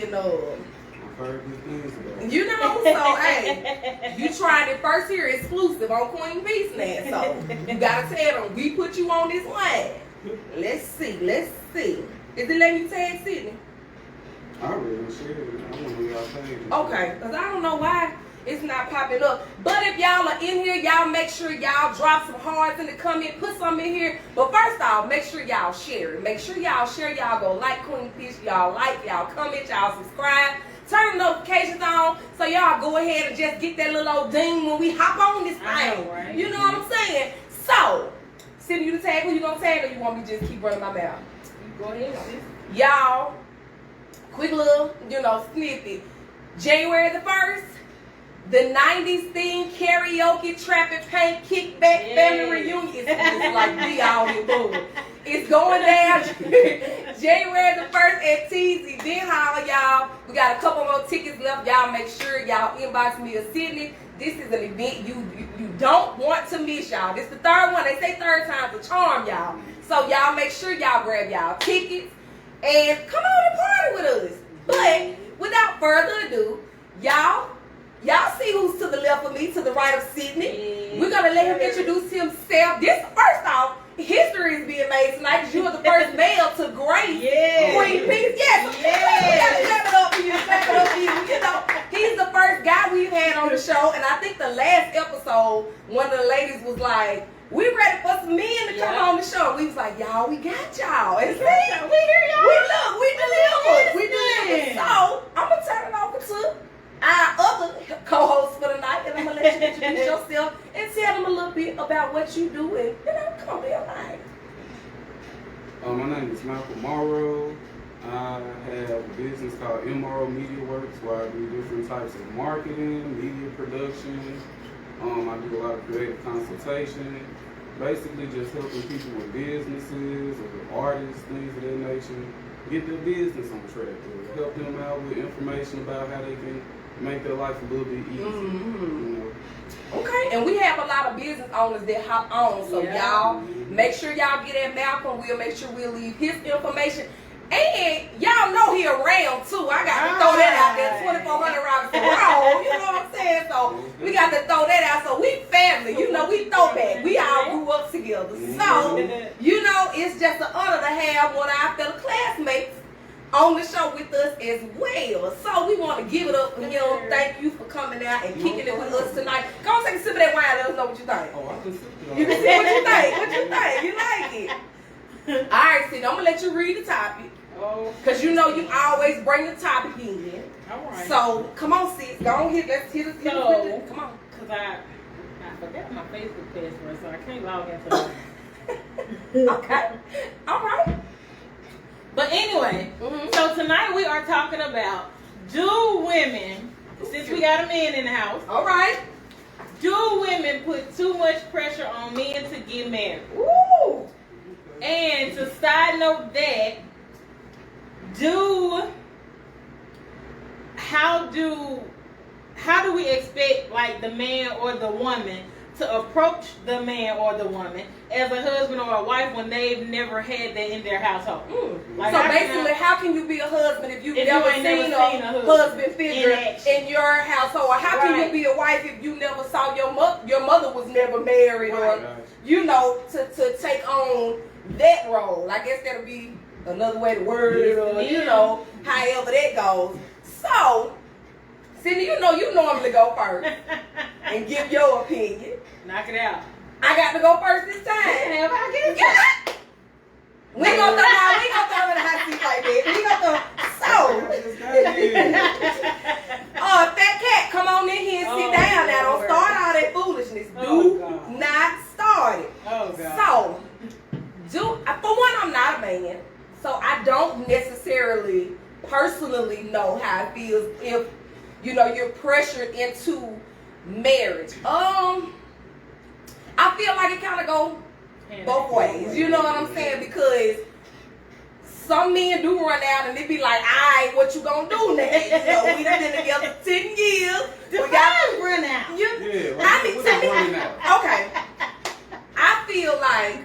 speaking of. I've heard good things about it. You know, so hey, you tried it first here exclusive on QueenPeace now. So you gotta tell them we put you on this line. Let's see. Is it letting you tag Sydney? I really shared it. I don't know y'all page. Okay, because I don't know why it's not popping up. But if y'all are in here, y'all make sure y'all drop some hearts in the comment, put some in here. But first off, make sure y'all share it. Make sure y'all share, y'all go like QueenPeace, y'all like, y'all comment, y'all subscribe. Turn the notifications on so y'all go ahead and just get that little old ding when we hop on this thing. Right. You know what I'm saying? So, Sydney, you the tag, who you gonna tag, or you want me to just keep running my mouth? You go ahead, sis. Y'all, quick little, snippet. January the 1st, the 90s theme karaoke, trap and paint, kickback, family reunion. It's like we all here doing. It's going down January the 1st at TZ. Then holler, y'all. We got a couple more tickets left. Y'all make sure y'all inbox me or Sydney. This is an event you don't want to miss, y'all. This is the third one. They say third time's a charm, y'all. So y'all make sure y'all grab y'all tickets and come on and party with us. But without further ado, y'all see who's to the left of me, to the right of Sydney. We're gonna let him introduce himself. This, first off, history is being made tonight because you were the first male to grace QueenPeace. Yes, we gotta clap it up for you, clap it up for you. You know, he's the first guy we've had on the show, and I think the last episode, one of the ladies was like, we ready for some men to come on the show. We was like, y'all, we got y'all. And see, we hear y'all. We delivered. So, I'm going to turn it over to our other co-host for the night, and I'm going to let you introduce yourself and tell them a little bit about what you do. And, come on, be alive. My name is Malcolm Marrow. I have a business called MRO Media Works where I do different types of marketing, media production. I do a lot of creative consultation, basically just helping people with businesses or with artists, things of that nature, get their business on track, or help them out with information about how they can make their life a little bit easier. You know. Okay, and we have a lot of business owners that hop on, so y'all make sure y'all get at Malcolm. We'll make sure we'll leave his information. And y'all know he around too. I got to throw that out there. 2,400 rounds around. You know what I'm saying? So we got to throw that out. So we family. You know, we throwback. We all grew up together. So, it's just an honor to have one of our fellow classmates on the show with us as well. So we want to give it up for him. Thank you for coming out and kicking it with us tonight. Go on, take a sip of that wine and let us know what you think. Oh, I can sip it. You can see what you think. What you think? You like it? All right, Sid, I'm going to let you read the topic. Because you always bring the topic in. All right. So, come on, sis. Go on here. Let's hit us. Come on. Because I forgot my Facebook password, so I can't log into that. Okay. All right. But anyway, so tonight we are talking about, do women, since we got a man in the house, all right, do women put too much pressure on men to get married? Woo! And to side note that, how do we expect like the man or the woman to approach the man or the woman as a husband or a wife when they've never had that in their household? Like, so basically, how can you be a husband if you've never seen a husband figure in your household? Or how can you be a wife if you never saw your mother was never married, or to take on that role? I guess that'll be another way to word it, or however that goes. So, Cindy, you normally go first and give your opinion. Knock it out. I got to go first this time. Have I get it? We ain't gonna throw him in the hot seat like that. We gonna throw. Fat cat, come on in here and sit down. Now, don't start all that foolishness. Do not start it. Oh God. So, for one, I'm not a man, so I don't necessarily personally know how it feels if you're pressured into marriage. I feel like it kind of go both ways. You know what I'm saying? Because some men do run out and they be like, "Alright, what you gonna do now? We done been together 10 years. We got to run out." Okay. I feel like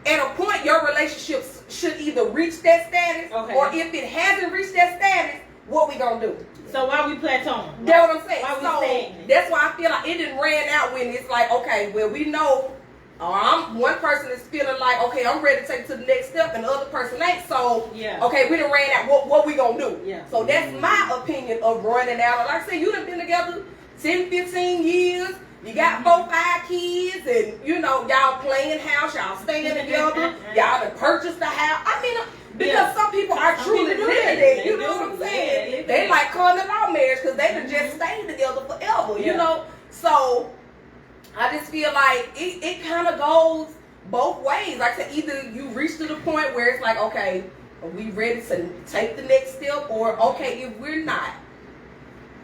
at a point your relationship should either reach that status, or if it hasn't reached that status, what we gonna do? So why we plateauing? That's what I'm saying. Why we So stagnant? that's why I feel like it didn't ran out when it's like, okay, well we know, one person is feeling like, okay, I'm ready to take it to the next step, and the other person ain't. So okay, we done ran out. What we gonna do? Yeah. So that's my opinion of running out. Like I said, you done been together 10, 15 years. You got 4, 5 kids, and you know y'all playing house, y'all staying together, y'all done purchased the house. I mean, because some people are truly living it. You know what I'm saying? They like common law marriage because they done just stayed together forever. You know, so I just feel like it kind of goes both ways. Like I said, either you reach to the point where it's like, okay, are we ready to take the next step, or okay, if we're not.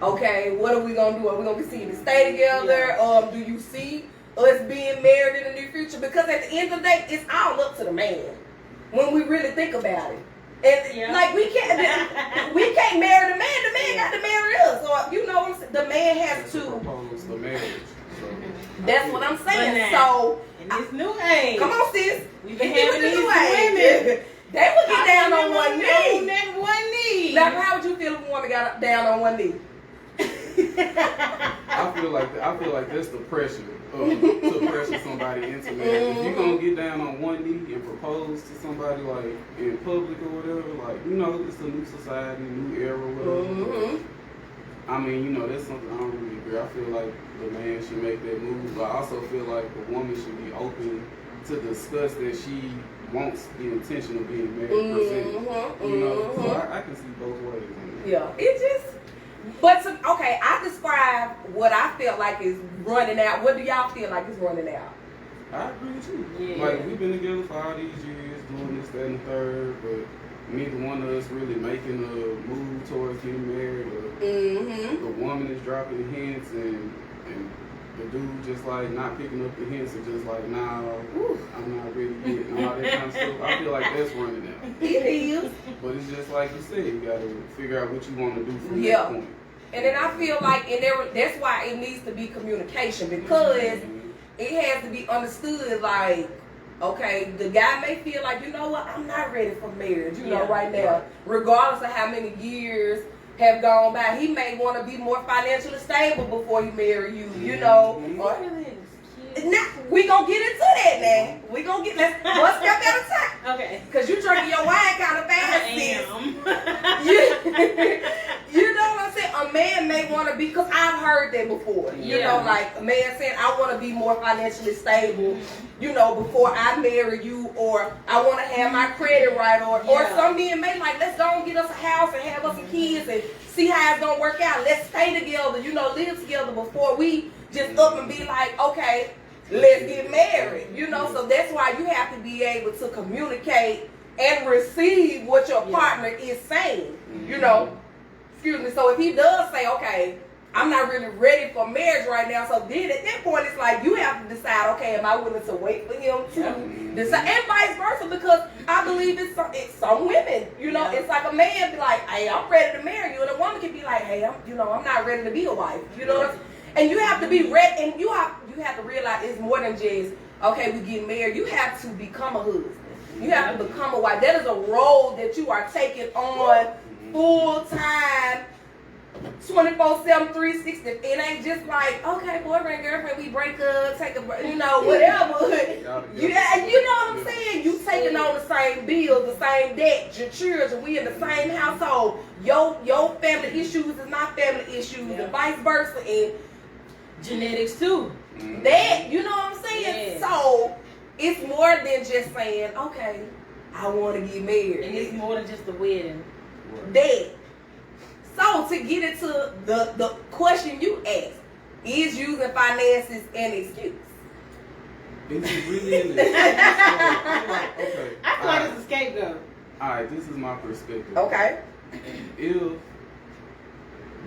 Okay, what are we gonna do? Are we gonna continue to stay together? Do you see us being married in the near future? Because at the end of the day, it's all up to the man when we really think about it. And like we can't marry the man. The man got to marry us. So you know, the man has to propose the marriage. So, that's what I'm saying. So in this new age, come on, sis. We've been having these women. They would get down on one knee. On that one knee. Now, how would you feel if a woman got down on one knee? I feel like that's the pressure to pressure somebody into marriage. If you're gonna get down on one knee and propose to somebody like in public or whatever, like you know, it's a new society, new era, whatever. I mean, you know, that's something I don't really agree. I feel like the man should make that move, but I also feel like the woman should be open to discuss that she wants the intention of being married. You know, so I can see both ways. Yeah, it just. But okay, I describe what I felt like is running out. What do y'all feel like is running out? I agree with you. Like we've been together for all these years, doing this, that, and the third, but neither one of us really making a move towards getting married. Or the woman is dropping hints, and the dude just like not picking up the hints and just like, nah, I'm not ready yet, and all that kind of stuff. I feel like that's running out. It is. But it's just like you said, you gotta figure out what you want to do from that point. And then I feel like, that's why it needs to be communication, because it has to be understood. Like, okay, the guy may feel like, you know what, I'm not ready for marriage, you know, right now, regardless of how many years have gone by. He may want to be more financially stable before he marry you, you know. Now, we gonna get into that now. We gonna get one step at a time. Okay. Cause you drinking your wine kind of fast. You know what I'm saying? A man may want to be, cause I've heard that before. You know, like a man saying, I want to be more financially stable, you know, before I marry you, or I want to have my credit right, or some men may like, let's go and get us a house and have us some kids and see how it's gonna work out. Let's stay together, you know, live together before we just up and be like, okay, let's get married, you know. So that's why you have to be able to communicate and receive what your partner is saying, you know. Excuse me. So if he does say, okay, I'm not really ready for marriage right now, so then at that point it's like you have to decide, okay, am I willing to wait for him to decide, and vice versa, because I believe it's some women, you know, it's like a man be like, hey, I'm ready to marry you, and a woman can be like, hey, I'm not ready to be a wife, you know what I'm saying? And you have to be ready, and you have to realize it's more than just, okay, we get married. You have to become a husband. You have to become a wife. That is a role that you are taking on full time, 24/7, 360. It ain't just like, okay, boyfriend, girlfriend, we break up, take a break, you know, whatever. You know what I'm saying? You taking on the same bills, the same debt, your children. We in the same household. Your family issues is my family issues, and vice versa. And genetics too. That, you know what I'm saying? So it's more than just saying, okay, I want to get married. And it's more than just the wedding. That. So to get into the question you asked, is using finances an excuse? Is it really an excuse? Okay. I feel like it's a scapegoat. Alright, this is my perspective. Okay. If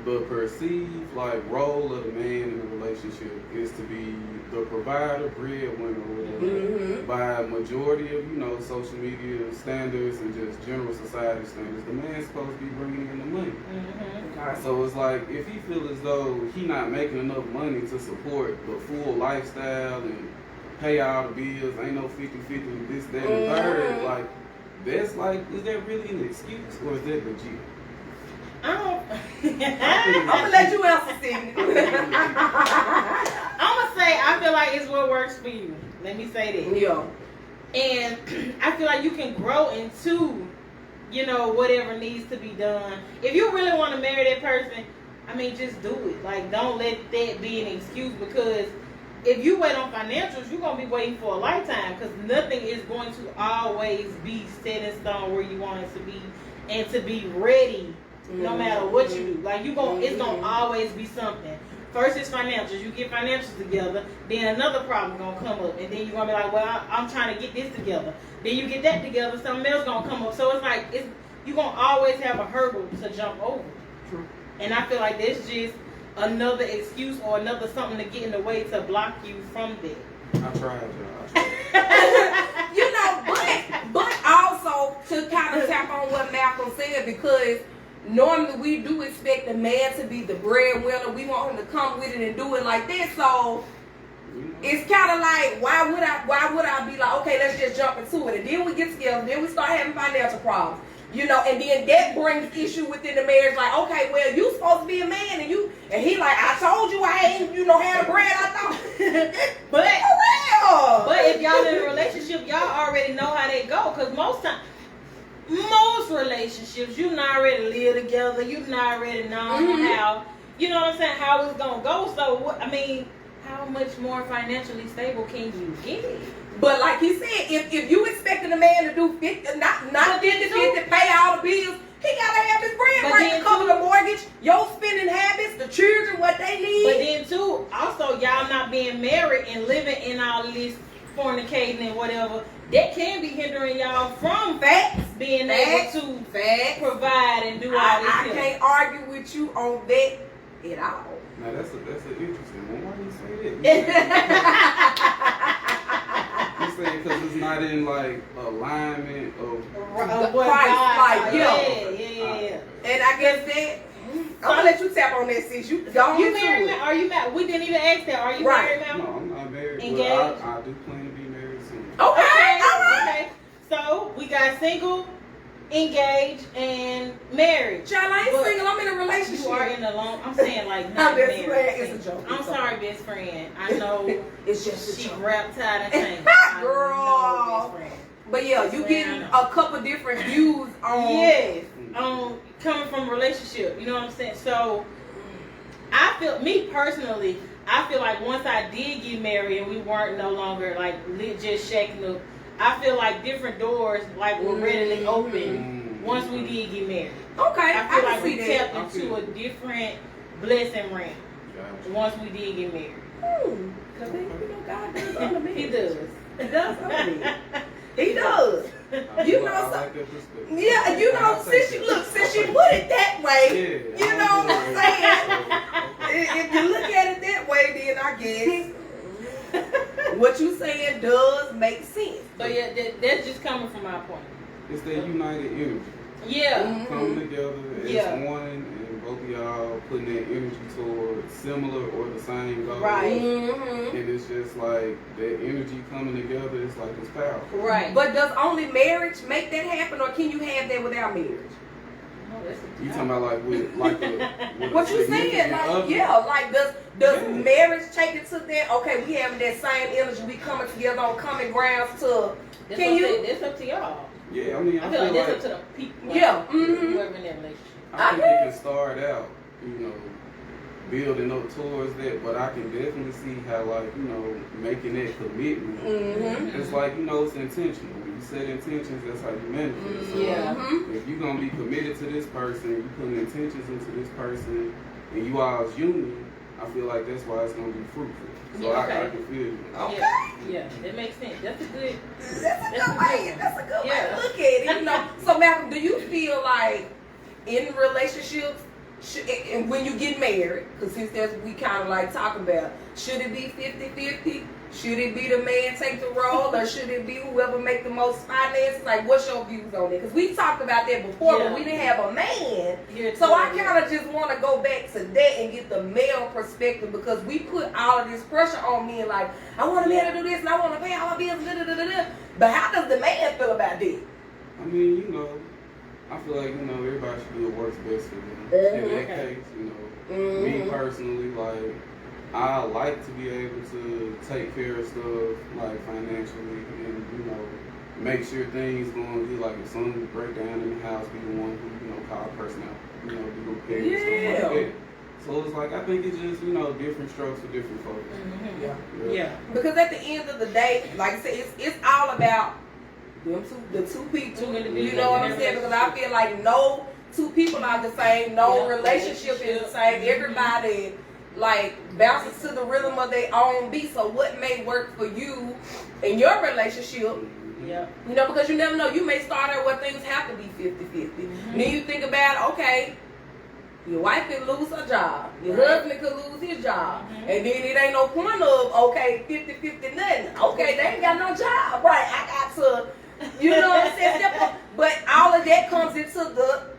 the perceived like role of the man in a relationship is to be the provider, breadwinner, or whatever, by majority of, you know, social media standards and just general society standards, the man's supposed to be bringing in the money. So it's like, if he feels as though he not making enough money to support the full lifestyle and pay all the bills, ain't no 50-50, this, that, and the third, like, that's like, is that really an excuse or is that legit? I'm gonna let you answer, Sydney. gonna say I feel like it's what works for you. Let me say that. Yeah. And I feel like you can grow into, you know, whatever needs to be done. If you really want to marry that person, I mean, just do it. Like, don't let that be an excuse, because if you wait on financials, you're going to be waiting for a lifetime, because nothing is going to always be set in stone where you want it to be and to be ready no matter what you do. Like, it's going to always be something. First is financials. You get financials together, then another problem going to come up, and then you're going to be like, well, I'm trying to get this together. Then you get that together, something else going to come up. So it's like, you're going to always have a hurdle to jump over. True. And I feel like that's just another excuse or another something to get in the way to block you from that. I tried, y'all. You know, but also to kind of tap on what Malcolm said, because normally we do expect the man to be the breadwinner. We want him to come with it and do it like this. So it's kind of like, why would I be like, okay, let's just jump into it, and then we get together, then we start having financial problems, you know, and then that brings issue within the marriage. Like, okay, well, you supposed to be a man, and he like, I told you I ain't, had the bread. I thought, but for real. But if y'all in a relationship, y'all already know how they go, because most relationships, you not already live together, you not already know how, you know what I'm saying, how it's gonna go. So I mean, how much more financially stable can you get? But like he said, if you expecting a man to do 50, not 50, pay all the bills, he gotta have his bread right to cover the mortgage, your spending habits, the children, what they need. But then too, also y'all not being married and living in all this fornicating and whatever, that can be hindering y'all from being able to provide and do all this. I can't argue with you on that at all. Now that's an interesting one. Why do you say that? You say because it's not in like alignment of Christ, like yeah. And I guess that I'm gonna let you tap on that, sis. You married now? Are you married? We didn't even ask that. Are you married now? No, I'm not married. Engaged? But I do plan to be married soon. Okay, all right. Okay. So we got single, engaged, and married. Child, I ain't single. I'm in a relationship. You are in a long. I'm saying like not best married. friend. It's a joke. I'm sorry, best friend. I know it's just she wrapped tied and tangled. Girl. But yeah, you getting a couple different views on. Yes. Coming from a relationship. You know what I'm saying? So I feel, me personally, I feel like once I did get married and we weren't no longer like just shacking up, I feel like different doors like were readily open once we did get married. Okay, I feel like see we that. tapped into a different blessing realm once we did get married. Because God does other men. He does. He does other men. He does. You know, like that perspective. Yeah, you know, since you put it that way, you know what I'm saying? If you look at it that way, then I guess what you saying does make sense. But yeah, that's just coming from my point. It's that united energy. Yeah. Coming together as one, and both of y'all putting that energy towards similar or the same goal. Right. And it's just like that energy coming together, it's like it's powerful. Right. But does only marriage make that happen, or can you have that without marriage? You talking about like with what you saying? Like, like does marriage take it to that? Okay, we having that same energy, we coming together on common grounds to. That's That's up to y'all. Yeah, I mean, I feel like that's up to the people. Like, whoever in that relationship. I think it can start out, building up towards that, but I can definitely see how, like, making that commitment. It's like, it's intentional. When you set intentions, that's how you manifest. So if you're gonna be committed to this person, you putting intentions into this person, and you all's union, I feel like that's why it's gonna be fruitful. So I can feel you. Okay. Yeah, that makes sense. That's a good way. That's a good way to look at it. So Malcolm, do you feel like in relationships, and when you get married, because since that's we kind of like talking about, should it be 50-50? Should it be the man take the role, or should it be whoever make the most finances? Like, what's your views on it? Because we talked about that before, but we didn't have a man. So I kind of just want to go back to that and get the male perspective, because we put all of this pressure on men. Like, I want a man to do this, and I want to pay all my bills, But how does the man feel about that? I mean, you know, I feel like, you know, everybody should do what works best for them. In that case, you know, me personally, like, I like to be able to take care of stuff, like, financially, and, you know, make sure things going good. Like, if something break down in the house, be the one who, you know, call a person out, you know, do repair and stuff like that. So it's like, I think it's just, you know, different strokes for different folks. Yeah. Because at the end of the day, like I said, it's all about the two people. You know what I'm saying? Because I feel like no two people are the same. No relationship is the same. Everybody like bounces to the rhythm of their own beat. So what may work for you in your relationship? Yeah. You know, because you never know. You may start out where things have to be 50-50. Then you think about, okay, your wife could lose her job. Your husband could lose his job. And then it ain't no point of, okay, 50-50 nothing. Okay, they ain't got no job. Right, I got to, you know what I'm saying? But all of that comes into the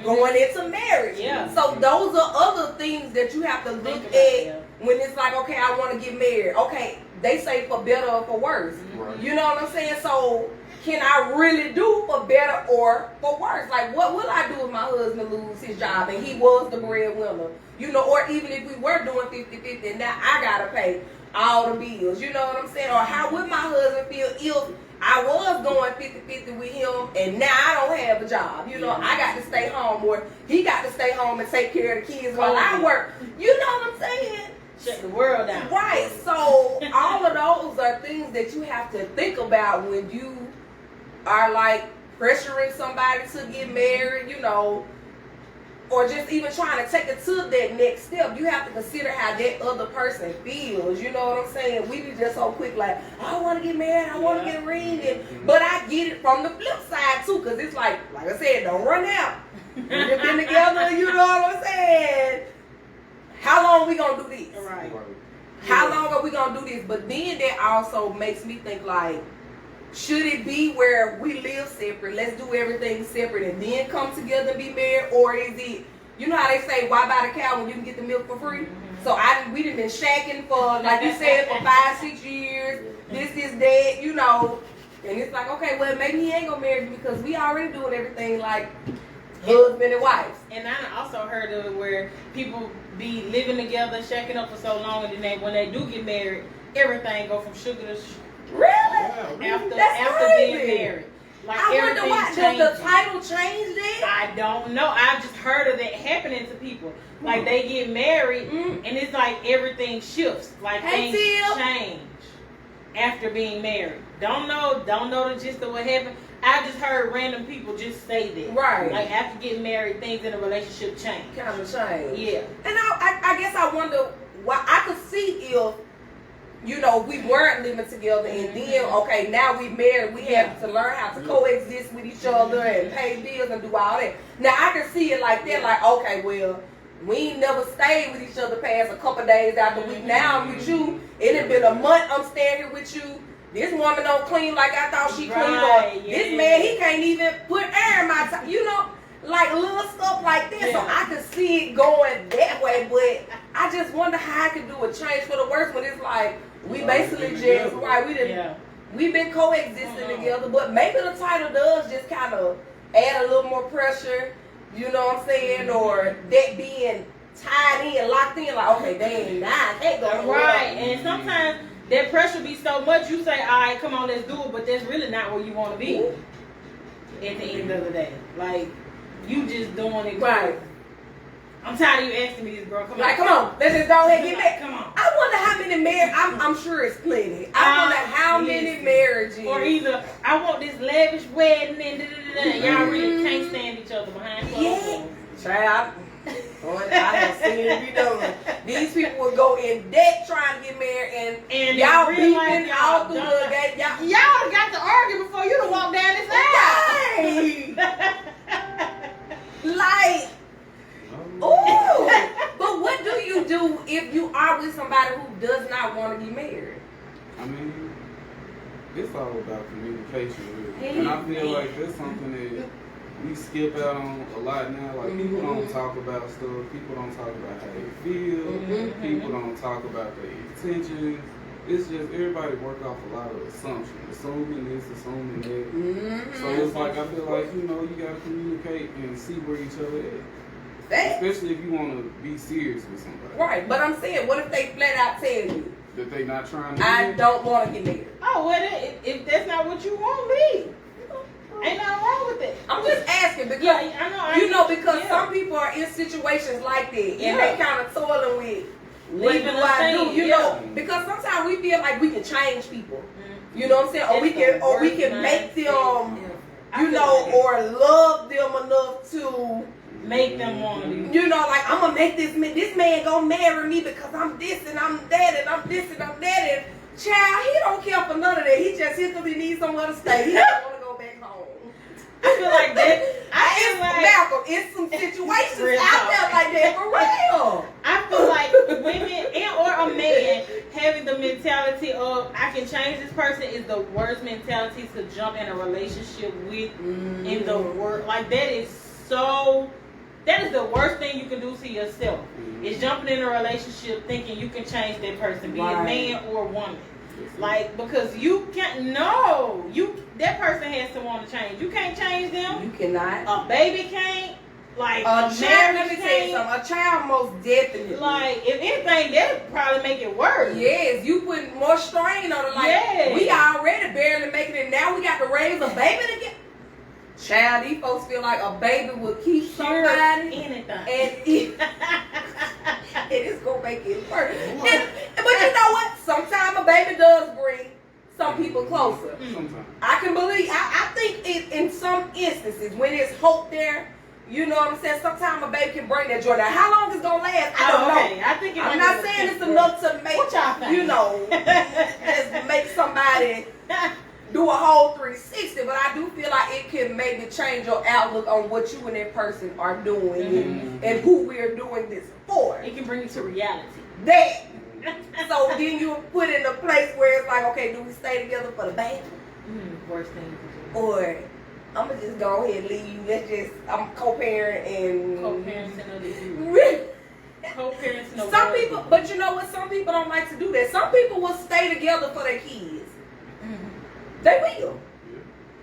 going into marriage. Yeah. So those are other things that you have to look at when it's like, okay, I want to get married. Okay, they say for better or for worse. You know what I'm saying? So can I really do for better or for worse? Like, what will I do if my husband lose his job and he was the breadwinner? You know, or even if we were doing 50-50 and now I got to pay all the bills. You know what I'm saying? Or how would my husband feel if I was going 50-50 with him and now I don't have a job? You know, I got to stay home or he got to stay home and take care of the kids while I work. You know what I'm saying? Shut the world down. Right. So all of those are things that you have to think about when you are like pressuring somebody to get married, you know, or just even trying to take it to that next step. You have to consider how that other person feels. You know what I'm saying? We be just so quick like, I want to get married, I want to get a ring. But I get it from the flip side too, because it's like I said, don't run out. We've been together, you know what I'm saying? How long we gonna do this? Right. How long are we gonna do this? But then that also makes me think like, should it be where we live separate, let's do everything separate and then come together and be married? Or is it, you know how they say, why buy the cow when you can get the milk for free? So we done been shacking for, like you said, for 5-6 years. This is that, you know. And it's like, okay, well, maybe he ain't gonna marry me because we already doing everything like husband and wife. And I also heard of it where people be living together, shacking up for so long, and then when they do get married, everything go from sugar to Really? After being married. Like, I wonder why. Does the title change then? I don't know. I've just heard of that happening to people. Like, they get married, and it's like everything shifts. Like, things change after being married. Don't know the gist of what happened. I just heard random people just say that. Right. Like, after getting married, things in a relationship change. Kind of change. Yeah. And I guess I wonder why. I could see if, you know, we weren't living together and then, okay, now we married, we have to learn how to coexist with each other and pay bills and do all that. Now, I can see it like that, like, okay, well, we ain't never stayed with each other past a couple days out the week. Now I'm with you. It had been a month I'm staying here with you. This woman don't clean like I thought she cleaned. Or this man, he can't even put air in my time. You know, like little stuff like that. So I could see it going that way, but I just wonder how I could do a change for the worse when it's like, we basically just, we've been coexisting together, but maybe the title does just kind of add a little more pressure, you know what I'm saying, or that being tied in, locked in, like, okay, they ain't nice, they going right, and sometimes that pressure be so much, you say, all right, come on, let's do it, but that's really not where you want to be at the end of the day. Like, you just doing it. Right. I'm tired of you asking me this, girl. Come on, let's just go ahead and get married. Come on. I wonder how many marriages. I'm sure it's plenty. I wonder how many marriages. Or either I want this lavish wedding and y'all really can't stand each other behind closed doors. Child, I don't see it be done. These people will go in debt trying to get married and y'all beefing all through the gate. Y'all got to argue before you done walk down this aisle. Like. Ooh, but what do you do if you are with somebody who does not want to be married? I mean, it's all about communication, really. And I feel like that's something that we skip out on a lot now. Like, people don't talk about stuff. People don't talk about how they feel. People don't talk about their intentions. it's just everybody work off a lot of assumptions, assuming this, assuming that. Mm-hmm. So it's like, I feel like, you know, you gotta communicate and see where each other at. Especially if you want to be serious with somebody. Right, but I'm saying, what if they flat out tell you that they not trying to I don't want to get married? Oh, well, if that's not what you want, leave. Ain't nothing wrong with it. I'm just asking because I know. Because some people are in situations like that and they kind of toiling with what Leaving do I do? You yeah. know, because sometimes we feel like we can change people. You know what I'm saying? Or we can make them, you know, or love them enough to make them want to. You know, like I'm gonna make this man gonna marry me because I'm this and I'm that and I'm this and I'm that and child, he don't care for none of that. He just here because he needs somewhere to stay. He don't want to go back home. I feel like that. Malcolm, it's some situations out there like that for real. I feel like women or a man having the mentality of I can change this person is the worst mentality to jump in a relationship with in the world. Like that is the worst thing you can do to yourself. Is jumping in a relationship thinking you can change that person, be it man or woman. Like, because you can't, that person has to want to change. You can't change them. You cannot. A baby can't. Like, a child, let me tell you something. A child most definitely. Like, if anything, that'd probably make it worse. Yes, you put more strain on it. Like, we already barely making it. Now we got to raise a baby to get. Child, these folks feel like a baby will keep somebody anything. And it is going to make it worse. But you know what? Sometimes a baby does bring some people closer. Sometimes. I can believe, I think in some instances, when there's hope there, you know what I'm saying? Sometimes a baby can bring that joy. Now, how long it's going to last, I don't know. I think I'm not saying it's enough to make, you know, just make somebody do a whole 360, but I do feel like it can maybe change your outlook on what you and that person are doing and who we're doing this for. It can bring you to reality. That. So then you put in a place where it's like, okay, do we stay together for the baby? Worst thing you can do. Or I'm going to just go ahead and leave you. I'm co-parent and... Co-parenting of the Co-parenting of some people, but you know what? Some people don't like to do that. Some people will stay together for their kids. They will.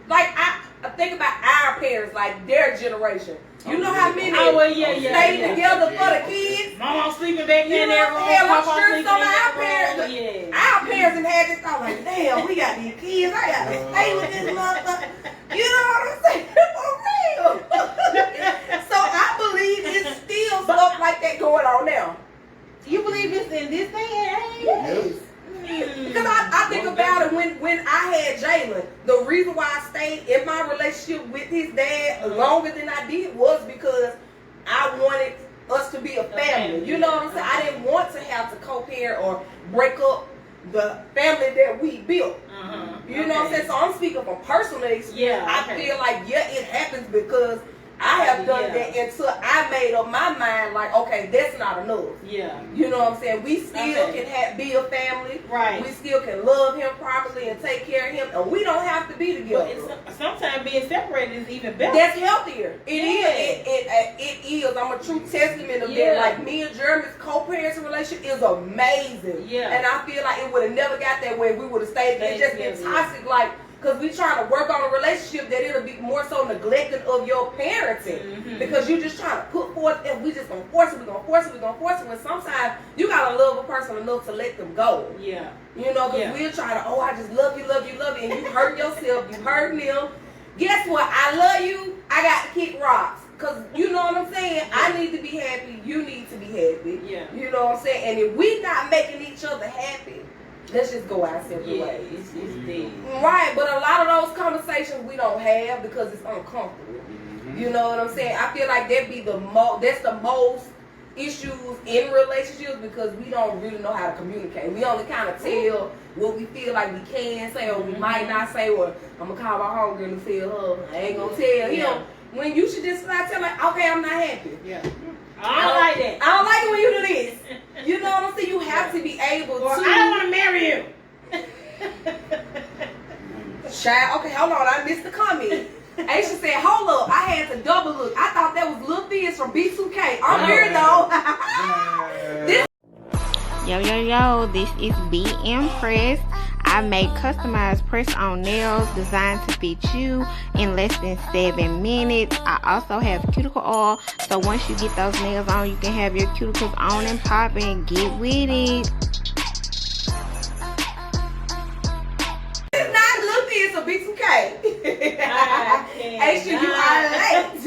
Like I think about our parents, like their generation. You know how many stay together for the kids? Mama sleeping back in there. Hell, I'm sure some of our parents. Our parents have had this thought like, damn, we got these kids. I got to stay with this motherfucker. You know what I'm saying? For real. So I believe it's still stuff like that going on now. You believe it's in this day and age? Yes. Because I think about it when I had Jalen, the reason why I stayed in my relationship with his dad longer than I did was because I wanted us to be a family. You know what I'm saying? I didn't want to have to co-parent or break up the family that we built. You know what I'm saying? So I'm speaking from personal experience. I feel like, it happens because I have done that until I made up my mind like, okay, that's not enough. You know what I'm saying? We still can be a family. Right. We still can love him properly and take care of him. And we don't have to be together. But sometimes being separated is even better. That's healthier. It is. I'm a true testament of that. Like me and Jeremy's co-parenting relationship is amazing. And I feel like it would have never got that way if we would have stayed. It's just been toxic, like, because we trying to work on a relationship that it'll be more so neglecting of your parenting. Because you just trying to put forth and we just gonna force it, we're gonna force it. When sometimes you gotta love a person enough to let them go. You know, because we're trying to, I just love you, and you hurt yourself, you hurting them. Guess what? I love you, I got to kick rocks. Because you know what I'm saying? I need to be happy, you need to be happy. You know what I'm saying? And if we not making each other happy, let's just go our separate ways. It's dead. Right, but a lot of those conversations we don't have because it's uncomfortable. You know what I'm saying? I feel like that's the most issues in relationships because we don't really know how to communicate. We only kind of tell what we feel like we can say or we might not say, or I'm going to call my homegirl and tell her, I ain't going to tell him. When you should just flat tell like, okay, I'm not happy. I don't like that. I don't like it when you do this. You know what I'm saying? You have to be able to. I don't want to marry you. Child, okay, hold on. I missed the comment. Aisha said, hold up. I had to double look. I thought that was Lil Fizz from B2K. I'm here though. Yo, this is BM Press. I make customized press-on nails designed to fit you in less than 7 minutes. I also have cuticle oil, so once you get those nails on, you can have your cuticles on and popping. Get with it. It's not Lucy, it's a B2K. Aisha, you are late.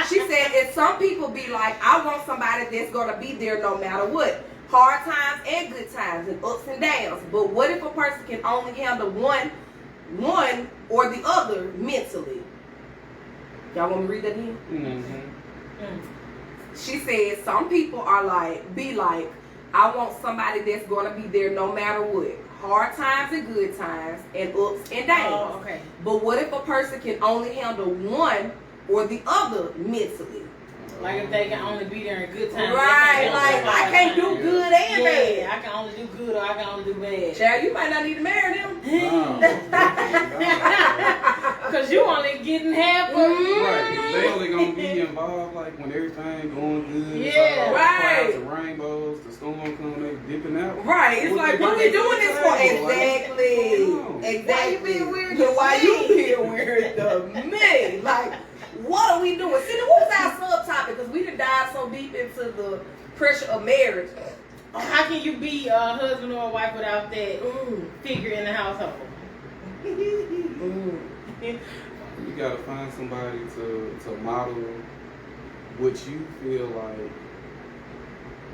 She said, and some people be like, I want somebody that's going to be there no matter what. Hard times and good times and ups and downs. But what if a person can only handle one or the other mentally? Y'all want me to read that again? Mm-hmm. She said some people are like, I want somebody that's going to be there no matter what. Hard times and good times and ups and downs. Oh, okay. But what if a person can only handle one or the other mentally? Like if they can only be there in good times. Right, like I can't do good and bad. Yeah, I can only do good or I can only do bad. Child, you might not need to marry them. Because you only getting half of it. Right, they only gonna be involved like when everything going good. Yeah, right. Clouds and rainbows, the storm come, they dipping out. Right, it's like, what we doing this for? Exactly. Why you being weird? Why you being weird to me? Like, what are we doing? See, what was our subtopic? Because we done dive so deep into the pressure of marriage. How can you be a husband or a wife without that figure in the household? You gotta find somebody to model what you feel like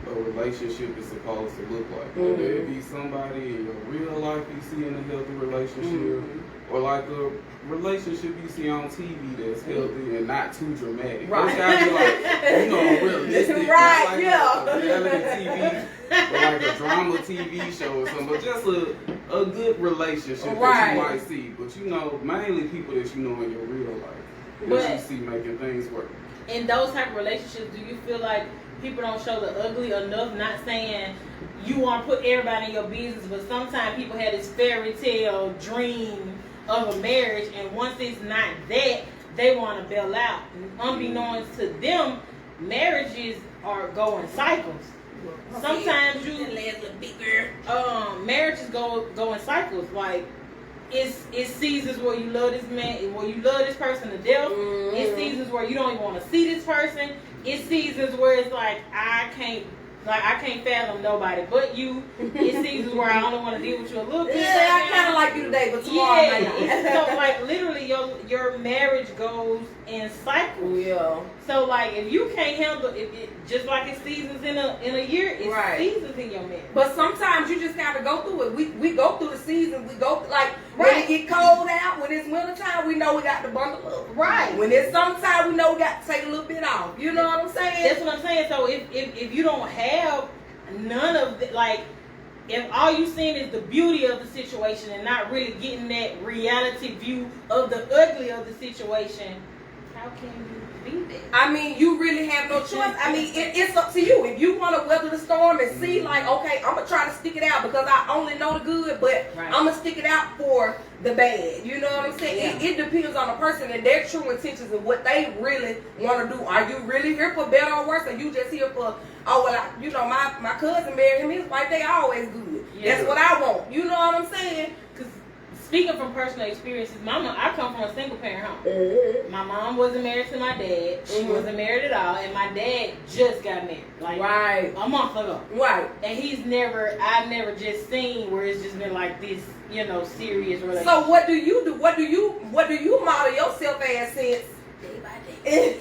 a relationship is supposed to look like. Whether it be somebody in your real life you see in a healthy relationship, or like a relationship you see on TV that's healthy and not too dramatic. Right. It's gotta be like, realistic. Right, not like yeah. a reality TV, but like a drama TV show or something. But just a good relationship that you might see. But mainly people that you know in your real life that you see making things work. In those type of relationships, do you feel like people don't show the ugly enough? Not saying you want to put everybody in your business, but sometimes people have this fairy tale dream of a marriage, and once it's not that, they want to bail out. Unbeknownst to them, marriages go in cycles. Sometimes marriages go in cycles. Like it's seasons where you love this man, where you love this person to death. It's seasons where you don't even want to see this person. It's seasons where it's like I can't fathom nobody but you. It's seasons where I only want to deal with you a little bit. Yeah, I kind of like you today, but tomorrow I might not. So like literally your marriage goes in cycles. Yeah. So like if you can't handle it, just like it's seasons in a year, it's seasons in your marriage. But sometimes you just gotta go through it. We go through the seasons. We go when it get cold out, when it's winter time, we know we got to bundle up. Right. When it's summertime, we know we got to take a little bit off. You know what I'm saying? That's what I'm saying. So if you don't have none of the, like, if all you seeing is the beauty of the situation and not really getting that reality view of the ugly of the situation, how can you be there? I mean, you really have no choice. I mean, it's up to you. If you want to weather the storm and see, like, okay, I'm going to try to stick it out because I only know the good, but I'm going to stick it out for the bad. You know what I'm saying? Yeah. It depends on the person and their true intentions and what they really want to do. Are you really here for better or worse? Or you just here for, my cousin married him, his wife, they always good. Yeah. That's what I want. You know what I'm saying? Because speaking from personal experiences, I come from a single parent home. My mom wasn't married to my dad. She wasn't married at all. And my dad just got married. Like a month ago. Right. And I've never just seen where it's just been like this, serious relationship. So what do you do? What do you model yourself as since day by day?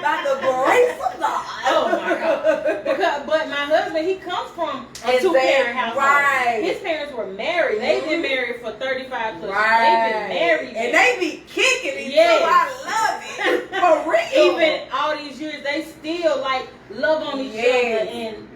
By the grace of God. Oh my God. But my husband, he comes from a two-parent household. Right. His parents were married. They've been married for 35 plus. Right. They've been married. And they be kicking it. Yes. So I love it. For real. Even all these years, they still love on each other and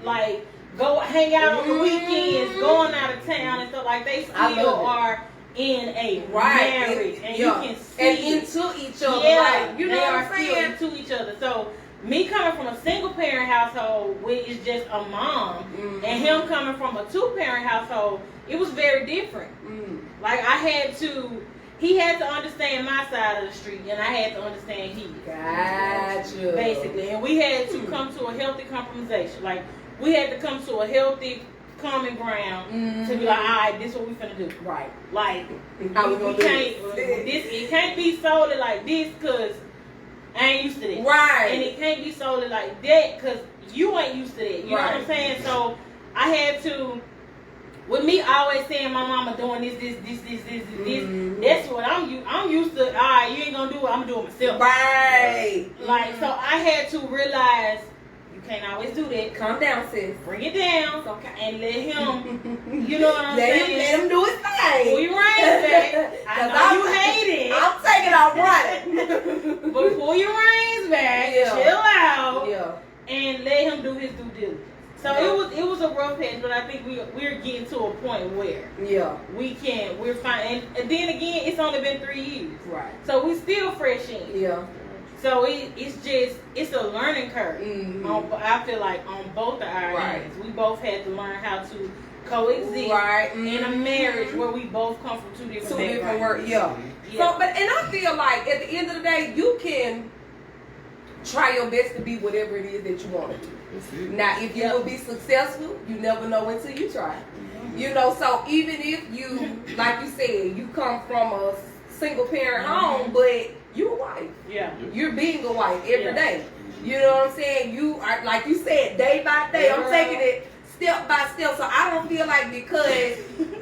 go hang out on the weekends, going out of town and stuff. Like they still are in a marriage, and you can see and into each other. Yeah, you know what I'm saying? still into each other. So me coming from a single parent household where it's just a mom, and him coming from a 2-parent household, it was very different. Like I had to he had to understand my side of the street, and I had to understand his. Gotcha. Basically, and we had to come to a healthy compromisation. Like, we had to come to a healthy common ground to be like, all right, this is what we finna do. Right. Like, How we gonna do it can't be solely like this because I ain't used to that. Right. And it can't be solely like that because you ain't used to that. You know what I'm saying? So I had to, with me always saying my mama doing this, that's what I'm used to. All right, you ain't gonna do it, I'm gonna do it myself. Right. Like, so I had to realize you can't always do that. Calm down, sis. Bring it down. It's okay. And let him, you know what I'm saying? Let him do his thing. Pull your reins back. I know you hate it. I'm taking off running. But pull your reins back. Yeah. Chill out. Yeah. And let him do his due diligence. So it was a rough patch, but I think we're getting to a point where we're fine. And then again, it's only been 3 years. Right. So we still fresh in. Yeah. So it's a learning curve. I feel like on both of our ends. We both had to learn how to coexist in a marriage where we both come from two different words. Yeah. So, and I feel like at the end of the day, you can try your best to be whatever it is that you want to do. Now, if you will be successful, you never know until you try. You know, so even if you, like you said, you come from a single parent home, but you're a wife. Yeah. You're being a wife every day. You know what I'm saying? You are, like you said, day by day. I'm taking it step by step. So I don't feel like because,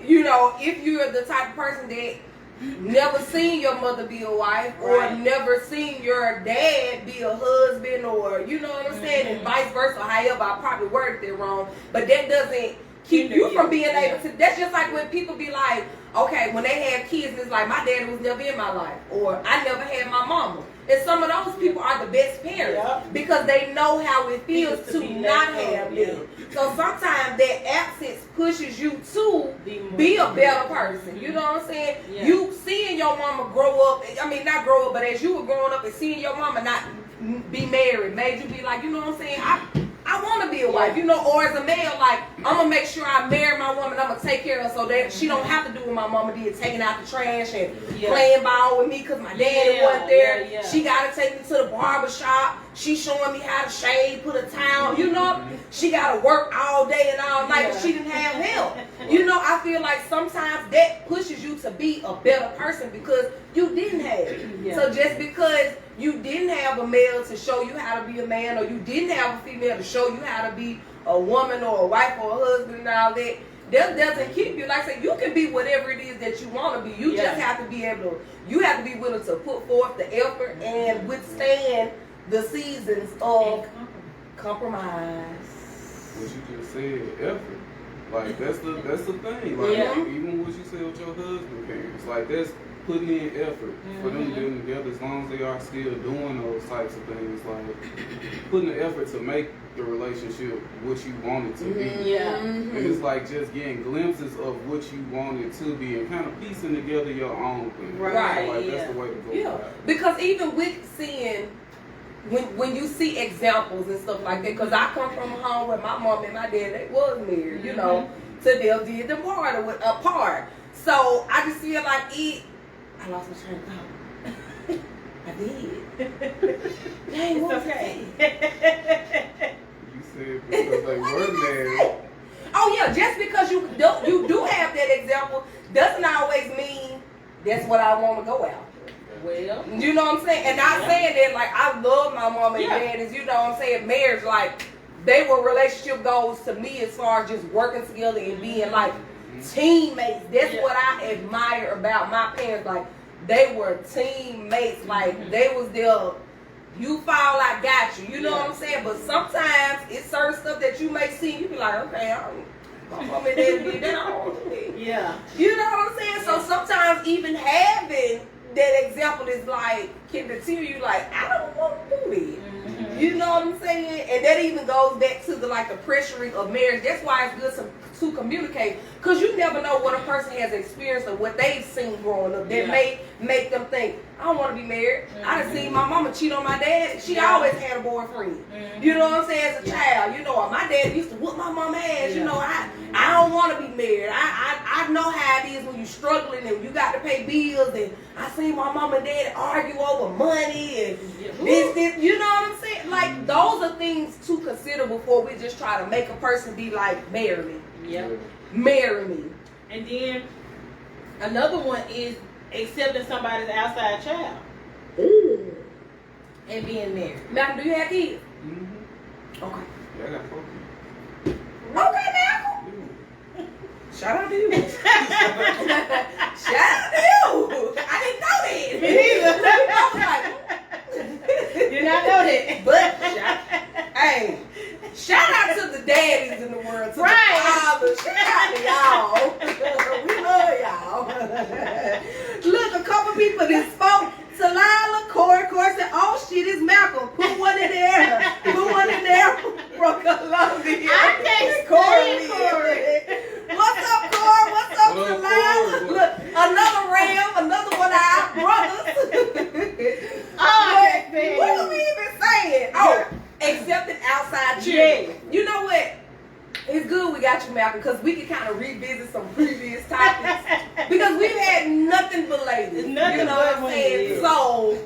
you know, if you're the type of person that never seen your mother be a wife or never seen your dad be a husband or, you know what I'm saying, and vice versa, however, I probably worded it wrong, but that doesn't keep you from being able to, that's just like when people be like, okay, when they have kids, it's like my daddy was never in my life or I never had my mama. And some of those people are the best parents because they know how it feels to not have them. So sometimes that absence pushes you to be a better person. You know what I'm saying? You seeing your mama grow up, I mean not grow up, but as you were growing up and seeing your mama not be married made you be like, you know what I'm saying? I want to be a wife, you know, or as a male, like, I'm going to make sure I marry my woman, I'm going to take care of her so that she don't have to do what my mama did, taking out the trash and playing ball with me because my daddy wasn't there. She got to take me to the barber shop. She showing me how to shave, put a towel, you know. She got to work all day and all night, but she didn't have help. You know, I feel like sometimes that pushes you to be a better person because you didn't have it. So just because you didn't have a male to show you how to be a man or you didn't have a female to show you how to be a woman or a wife or a husband and all that, that doesn't keep you. Like I said, you can be whatever it is that you want to be. You just have to be able to, you have to be willing to put forth the effort and withstand the seasons of compromise. What you just said, effort. Like that's the thing. Like even what you said with your husband parents, like that's putting in effort for them getting together as long as they are still doing those types of things, like putting the effort to make the relationship what you want it to be. And it's like just getting glimpses of what you want it to be and kind of piecing together your own thing. Right. So like that's the way to go about it. Because even with seeing when you see examples and stuff like that, because I come from a home where my mom and my dad, they was married, you know, till they did them apart. So I just feel like I lost my train of thought. I did. Dang, what was okay. You said because they were married. Oh yeah, just because you do have that example doesn't always mean that's what I want to go out. Well, you know what I'm saying? And not saying that like I love my mom and dad, is you know what I'm saying, marriage, like they were relationship goals to me as far as just working together and being like teammates. That's what I admire about my parents. Like they were teammates. Like they was there. You fall, I got you. You know what I'm saying? But sometimes it's certain stuff that you may see. You be like, okay, my mom and dad did that. I don't want to do that. You know what I'm saying? So sometimes even having that example is like can deter you. Like I don't want to do this. You know what I'm saying? And that even goes back to the like the pressuring of marriage. That's why it's good to communicate, because you never know what a person has experienced or what they've seen growing up that may make them think, I don't want to be married. I done seen my mama cheat on my dad. She always had a boyfriend. You know what I'm saying? As a child, you know, my dad used to whoop my mama ass. You know, I don't want to be married. I know how it is when you struggling and you got to pay bills, and I seen my mama and dad argue over money and this. You know what I'm saying? Like, those are things to consider before we just try to make a person be like, marry me. Yep. Marry me. And then another one is accepting somebody's outside child. Ooh. And being married. Malcolm, do you have kids? Mm-hmm. Okay. Yeah, I got 4 kids. Okay, Malcolm. Shout out to you. Shout out to you. I didn't know that. Me neither. Did not know that. But hey, shout out to the daddies in the world. To right. The fathers. Shout out to y'all. We love y'all. Look, a couple people that spoke. Talila, Corey said, oh shit, it's Malcolm. Put one in there. Put one in there from Columbia. I can't Corey. What's up, Corey? What's up, Talila? Look, another Ram, another one of our brothers. Oh, what are we even saying? Oh, accepting outside children. Yeah. You know what? It's good we got you, Malcolm, because we can kind of revisit some previous topics. Because we've had nothing but ladies. Nothing you know but what I'm saying? women, So,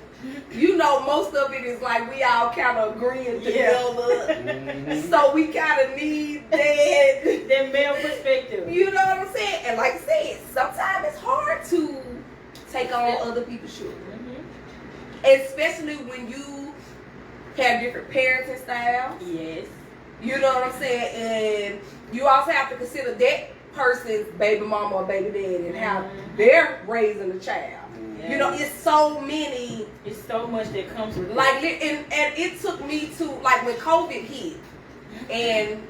you know, most of it is like we all kind of agreeing together. So we kind of need that male perspective. You know what I'm saying? And like I said, sometimes it's hard to take on other people's children. Especially when you have different parenting styles. Yes. You know what I'm saying? And you also have to consider that person's baby mama or baby daddy and how they're raising the child. Yeah. You know, it's so many. It's so much that comes with like, and it took me to, like, when COVID hit, and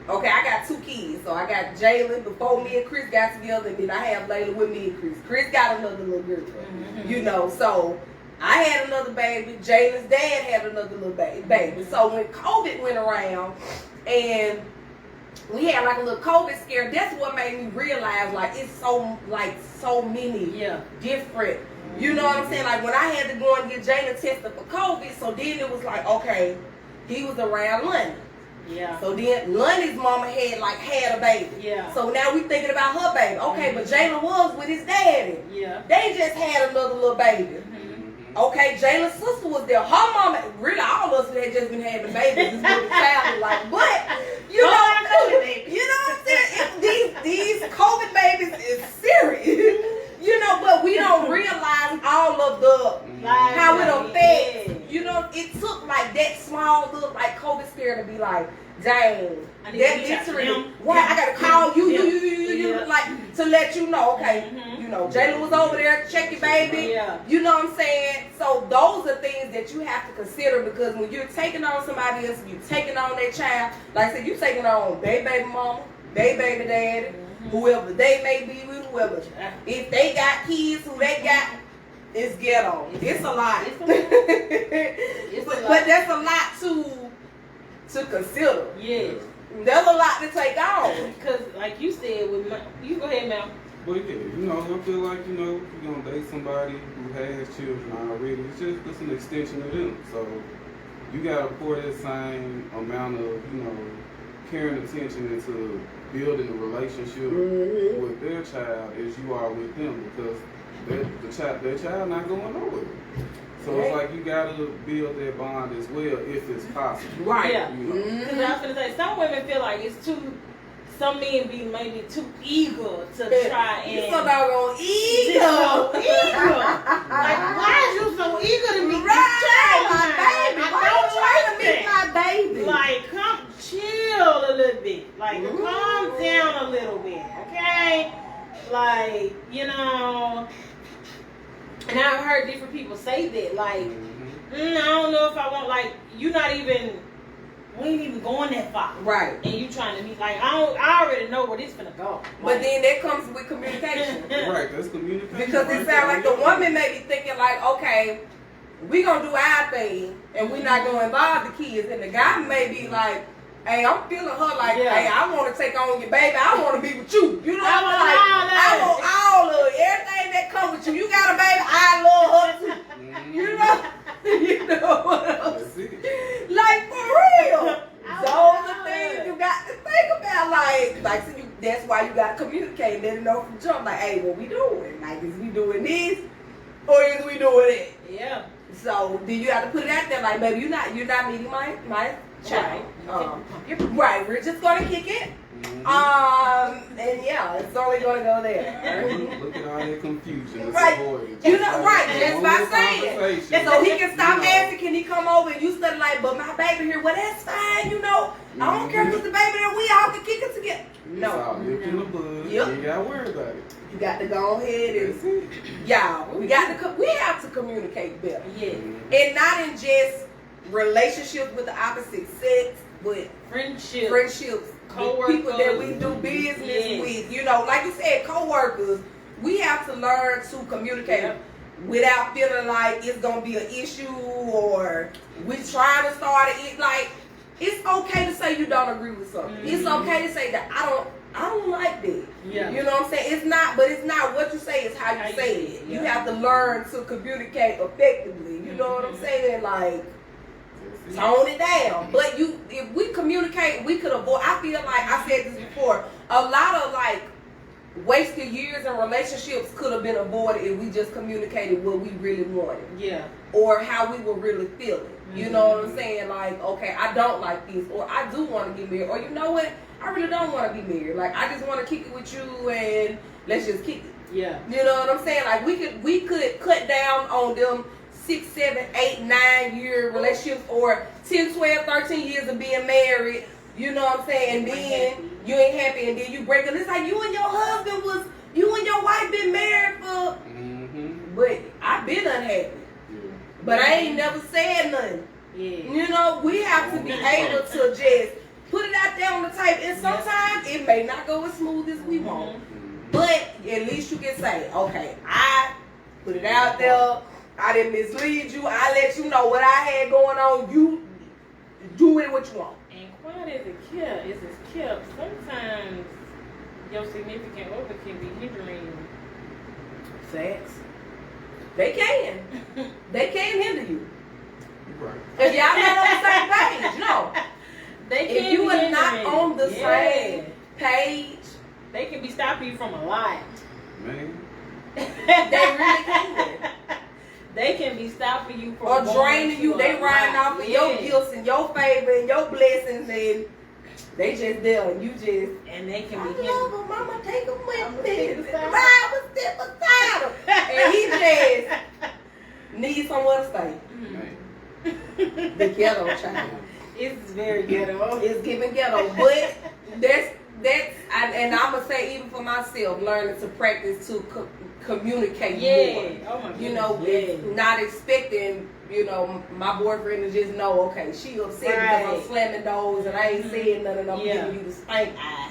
okay, I got 2 kids. So I got Jalen before me and Chris got together, and then I have Layla with me and Chris. Chris got another little girl. You know, so I had another baby. Jalen's dad had another little baby. So when COVID went around and we had like a little COVID scare, that's what made me realize like it's so many different. You know what I'm saying? Like when I had to go and get Jalen tested for COVID, so then it was like, okay, he was around Lundy. Yeah. So then Lundy's mama had a baby. Yeah. So now we thinking about her baby. Okay, but Jalen was with his daddy. Yeah. They just had another little baby. Okay, Jalen's sister was there. Her mama, really, all of us had just been having babies. Is what it sounded like. But you know what I'm saying? These COVID babies is serious. You know, but we don't realize all of the how it affects. You know, it took like that small little like COVID scare to be like, dang, that literally. Right, I gotta call you, like to let you know. Okay, you know, Jalen was over there, check your baby. Yeah. You know what I'm saying? So those are things that you have to consider, because when you're taking on somebody else, you're taking on their child. Like I said, you taking on their baby mama, their baby daddy, whoever they may be with, whoever. If they got kids, who they got, it's ghetto. It's a lot. But that's a lot to consider. Yes. There's a lot to take on. Because, like you said, you go ahead, Mel. But yeah, you know, I feel like, you know, if you're gonna date somebody who has children already, it's an extension of them. So you gotta pour that same amount of, you know, care and attention into building a relationship with their child as you are with them, because their child not going nowhere. So it's like you gotta build that bond as well if it's possible. Right. Yeah. You know? Because I was gonna say, some women feel like it's too. Some men be maybe too eager to try and. You're so doggone eager. Like, why is you so eager to meet Right, this child? my baby. Why you trying to meet my baby? Like, come chill a little bit. Like, calm down a little bit, okay? Like, you know. And I've heard different people say that, like, I don't know if I want, like, you not even, we ain't even going that far. Right. And you trying to meet, like, I already know where this finna go. But then that comes with communication. Right, that's communication. Because it sounds like the woman may be thinking like, okay, we gonna do our thing and we not gonna involve the kids. And the guy may be like, hey, I'm feeling her like, Yeah. hey, I want to take on your baby. I want to be with you. You know I what I'm want like? all that. I want all of it. Everything that comes with you. You got a baby, I love her too. You know? You know what else? That's it. Like, for real. I Those love are things it. you got to think about. Like so that's why you got to communicate. Let it know from jump. Like, hey, what we doing? Like, is we doing this or is we doing it? Yeah. So then you have to put it out there. Like, baby, you're not meeting my child. Right. We're just gonna kick it. And yeah, it's only gonna go there. Look at all that confusion. It's Right. avoided. You know, right, just One by little saying. conversation, And so he can stop you know. asking, can he come over and you study like, but my baby here, well that's fine, you know. I don't care if it's the baby there, we all can kick it together. It's all No. nipped in the bud. Yep. You ain't gotta worry about it. You got to go ahead That's and it. y'all, we have to communicate better. Yeah. And not in just relationships with the opposite sex, but Friendship. friendships, Co-workers. people that we do business Yes. with. You know, like you said, co-workers. We have to learn to communicate Yep. without feeling like it's gonna be an issue or we trying to start it. Like, it's okay to say you don't agree with something. It's okay to say that I don't like that. Yeah. You know what I'm saying? It's not what you say, it's how you say it. You have to learn to communicate effectively. You know what I'm saying? Like, tone it down. But if we communicate, we could avoid. I feel like I said this before. A lot of like wasted years in relationships could have been avoided if we just communicated what we really wanted Yeah. or how we were really feeling. You know what I'm saying? Like, okay, I don't like this, or I do want to get married, or you know what? I really don't want to be married. Like, I just want to kick it with you, and let's just kick it. Yeah. You know what I'm saying? Like, we could cut down on them 6, 7, 8, 9-year relationships or 10, 12, 13 years of being married. You know what I'm saying? And then you ain't happy, and then you break up. It's like you and your wife been married for, but I've been unhappy. But I ain't never said nothing. Yeah. You know, we have to be able to just put it out there on the table. And sometimes it may not go as smooth as we want. But at least you can say, okay, I put it out there. I didn't mislead you. I let you know what I had going on. You do it what you want. And quiet as it's kept, sometimes your significant other can be hindering. Facts. They can. They can hinder you. Right. If y'all not on the same page, no. They can If you be are not hindering. on the Yeah. same page, They can be stopping you from a lot. Man. they really can. They can be stopping you from Or going draining to you. a They riding lot. off of your Yes. gifts and your favor and your blessings, and they just there and you just, And they can I be love hindering. him, mama, take him I'ma with stick me. beside him. Ride with step beside him. And he just needs somewhere to stay. Man. The ghetto child. It's very ghetto. It's giving ghetto, but and I'm gonna say even for myself, learning to practice to communicate more. Yeah. Oh my goodness. You know, Yeah. not expecting, you know, my boyfriend to just know, okay, she upset because I'm Right. slamming doors and I ain't saying nothing. I'm Yeah. giving you the spank eye.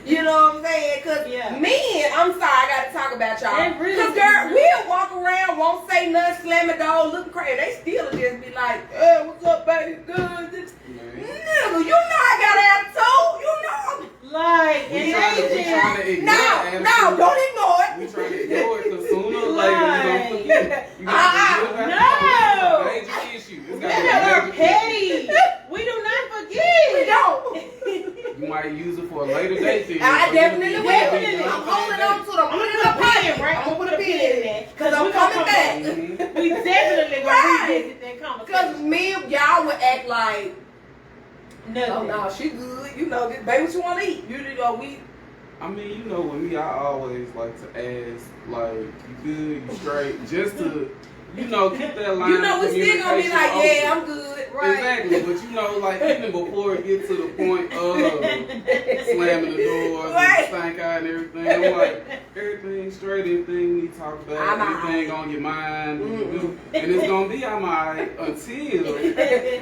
You know what I'm saying? Because Yeah. men, I'm sorry, I got to talk about y'all. They really Because do. girl, we'll walk around, won't say nothing, slamming doors, looking crazy. They still just be like, hey, what's up, baby? Good. Nigga, you know I got attitude. You know I'm Like, We and trying to they ignore no, attitude. don't ignore it. We trying to ignore it because sooner or later you're going to forget. You got to deal with No. it. It's a major issue. It's got to be women a are major petty. We do not forget. We don't. issue. You might use it for a later date thing. I definitely will. Definitely. I'm holding on to them. I'm putting a pin, right? I'm gonna put a pin in it. Because I'm We gonna coming come back. Mhm. We definitely gonna Right. revisit that Because conversation. me, y'all would act like, Nothing. oh no, she good. You know, this baby, what you want to eat? You know, we. I mean, you know, with me, I always like to ask, like, you good, you straight, just to, you know, keep that line You know, we of still gonna be communication like, open. yeah, I'm good, right? Exactly, but you know, like even before it gets to the point of slamming the doors Right. and stank eye and everything, I'm like, everything straight, everything we talk about, I'm everything alright. on your mind, and it's gonna be I'm alright until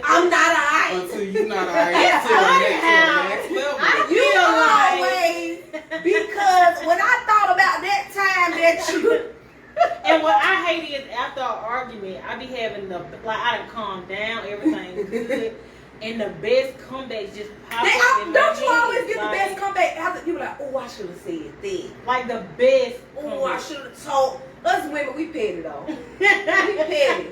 I'm not alright. you not alright to the next level. You feel like- always, because when I thought about that time that you. And what I hate is after an argument, I be having I done calm down, everything good. and the best comebacks just pop They, up in my don't you head. always get Like, the best comeback after people like, oh, I should have said that. Like the best. Oh, I should have told. Us women, we petty though. We comeback. petty.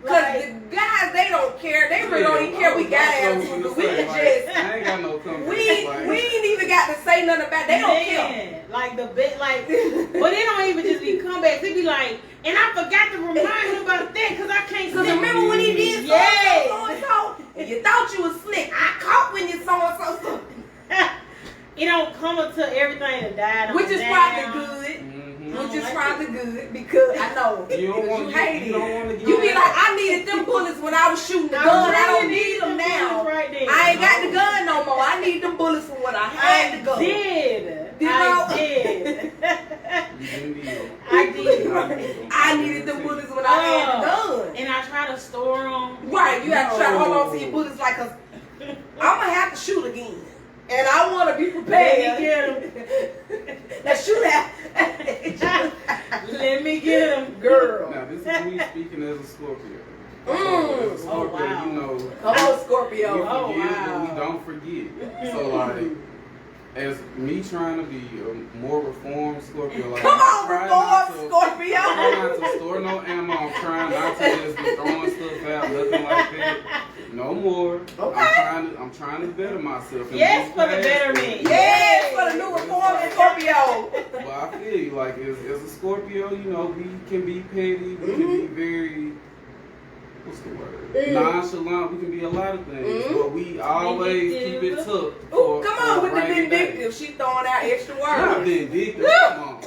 Cause Like- the guys, they don't care. They really don't even care. We got attitude, but we just I ain't got no comeback. we ain't even got to say nothing about. They don't care. Man, like the best, like, but it don't even just be comebacks. It be like, and I forgot to remind him about that because I can't. Cause remember when he did Yes. so and so, and you thought you was slick. I caught when you so and so. It don't come until everything that died. Which is probably good. Which is probably good because I know You don't want you hate you don't want to it. get You be like, I needed them bullets when I was shooting the gun. I don't need them now. Right there. I ain't got the gun no more. I need them bullets for when I had the gun. Did. You know? I did. You didn't need them. I did. I needed them bullets when I had the gun. And I try to store them. Right, you have to try to hold on to your bullets like, cause I'm gonna have to shoot again. And I want to be prepared. Let me get them. Now shoot at. Let me get them. Girl. Now this is me speaking as a Scorpio. Mm. So, as a Scorpio, wow. you know, Come on, we Scorpio. forgive, Oh, but wow. we don't forget. So like, as me trying to be a more reformed Scorpio, like Come I on, try not reform to- I'm Scorpio. trying not to store no ammo. I'm trying not to just be throwing stuff out, nothing like that. No more. Okay. I'm trying to better myself. and Yes, move for the past betterment. it. Yes, for the new reformed Scorpio. But I feel you, like as a Scorpio, you know, we can be petty, we can be very, what's the word? Nonchalant, we can be a lot of things, but we always keep it tucked. Ooh, come on with the rainy day. vindictive. She throwing out extra Not words. vindictive, come on.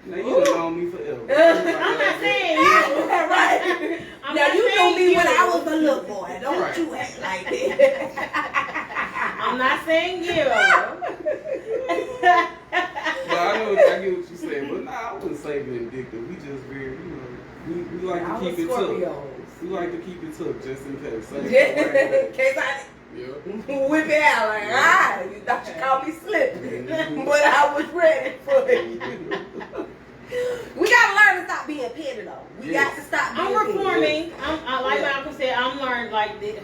Now you done known me forever. I'm not saying you. Right. I'm Now not you knew saying me you. when I was a little boy. Don't Right. you act like that. I'm not saying you. But I get what you saying, but nah, I wouldn't say vindictive. We just very, you know, we like to keep it tucked. We like to keep it tucked just in case. So In case I yeah. whip it out like, you thought you caught me slipping. But I was ready for it. We gotta learn to stop being petty though. We got to stop being I'm petty. reforming. Like Malcolm said, I'm learning like this.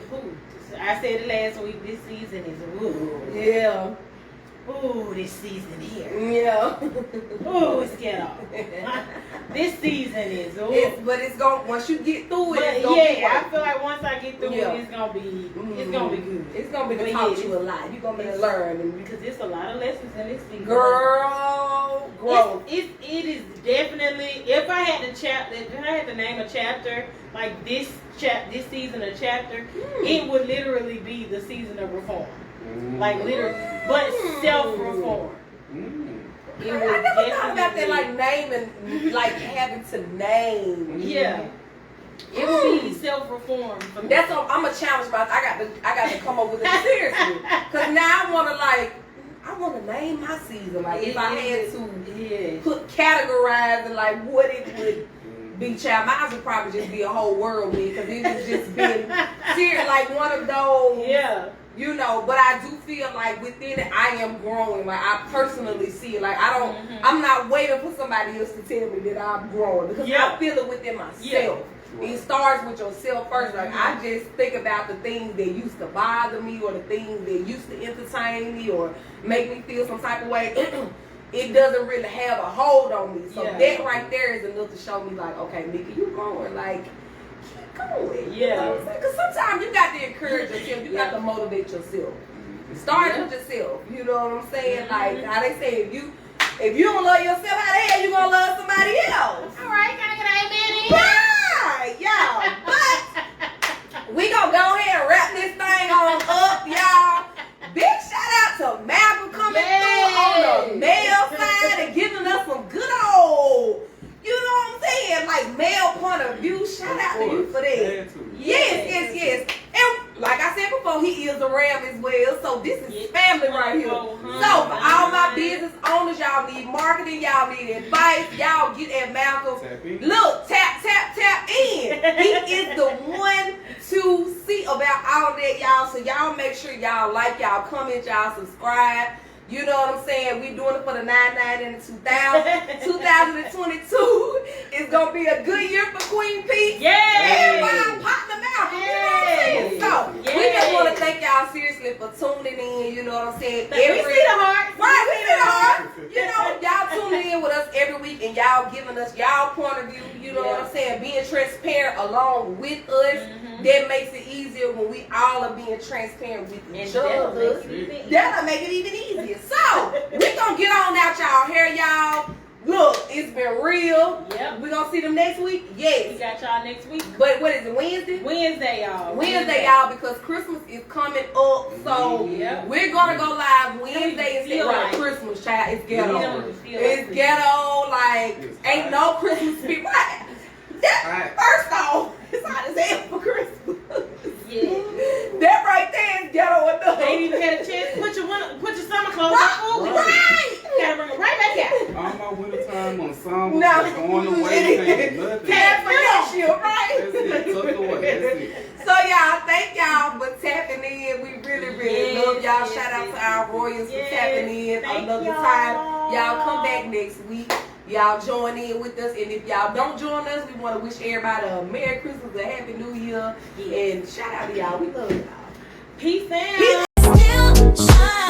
I said it last week. This season is Yeah. ooh, this season here. Yeah. Ooh, it's ghetto. This season is ooh. But it's gonna, once you get through it, But it's gonna be yeah, I worth feel like once I get through Yeah. it, it's gonna be good. It's gonna be But to taught yeah, you a lot. You're gonna be learning. Because there's a lot of lessons in this season. Girl, growth. It is definitely. If I had to name a chapter like this season a chapter, it would literally be the season of reform. Like literally, but self-reform. I never thought about that, like naming, like having to name. Yeah. It would be self-reform for me. That's what I'm gonna challenge myself. I got to come up with it seriously, cause now I want to name my season. Like if I had to put categorize and like what it would be, child, mine would probably just be a whole world me, cause it was just being serious, like one of those. Yeah. You know, but I do feel like within it, I am growing. Like I personally see it. Like I'm not waiting for somebody else to tell me that I'm growing because I feel it within myself. Yeah. It starts with yourself first. Like I just think about the things that used to bother me or the things that used to entertain me or make me feel some type of way. It doesn't really have a hold on me. So that right there is enough to show me like, okay, Nikki, you growing. Like keep going. You know what I'm saying? Because sometimes you got to encourage yourself. You got to motivate yourself. Start with yourself. You know what I'm saying? Like how they say, if you don't love yourself, how the hell you gonna love somebody else? All right, can I get an amen in? Right, y'all. But we gonna go ahead and wrap this thing on up, y'all. Big shout out to Malcolm coming through on the male side and giving us some good old, you know what I'm saying? Like male point of view. Shout out to you for that. Yes. And like I said before, he is a ram as well. So this is family right here. So for all my business owners, y'all need marketing, y'all need advice, y'all get at Malcolm. Look, tap in. He is the one to see about all that, y'all. So y'all make sure y'all like, y'all comment, y'all subscribe. You know what I'm saying? We doing it for the 99 and the 2000. 2022 is gonna be a good year for QueenPeace. Yeah. And my partner Malcolm. You know what I'm saying? So, we just want to thank y'all seriously for tuning in, you know what I'm saying? We see the heart. Right, we see the heart. You know, y'all tuning in with us every week and y'all giving us y'all point of view, you know what I'm saying? Being transparent along with us. That makes it easier when we all are being transparent with each other. That'll make it even easier. So, we gonna get on out y'all hair, y'all. Look, it's been real. Yep. We gonna see them next week? We Yes. got y'all next week. But what is it, Wednesday? Wednesday, y'all. Wednesday, y'all, because Christmas is coming up. So, we're gonna go live Wednesday instead of Christmas, child. It's ghetto. It's ghetto, like, ain't no Christmas spirit. Right. First off, it's hot as hell for Christmas. That right there is ghetto enough. Ain't even had a chance to put your summer clothes on. Right. Gotta bring them right back out. All my wintertime ensemble No. going away, ain't nothing. Tap for next year, right? That's it. Tucked away. That's it. So y'all, thank y'all for tapping in. We really love y'all. Shout out to our Royals for tapping in another time. Y'all come back next week. Y'all join in with us, and if y'all don't join us, we want to wish everybody a Merry Christmas, a Happy New Year, and shout out to y'all. We love y'all. Peace out. Still shine.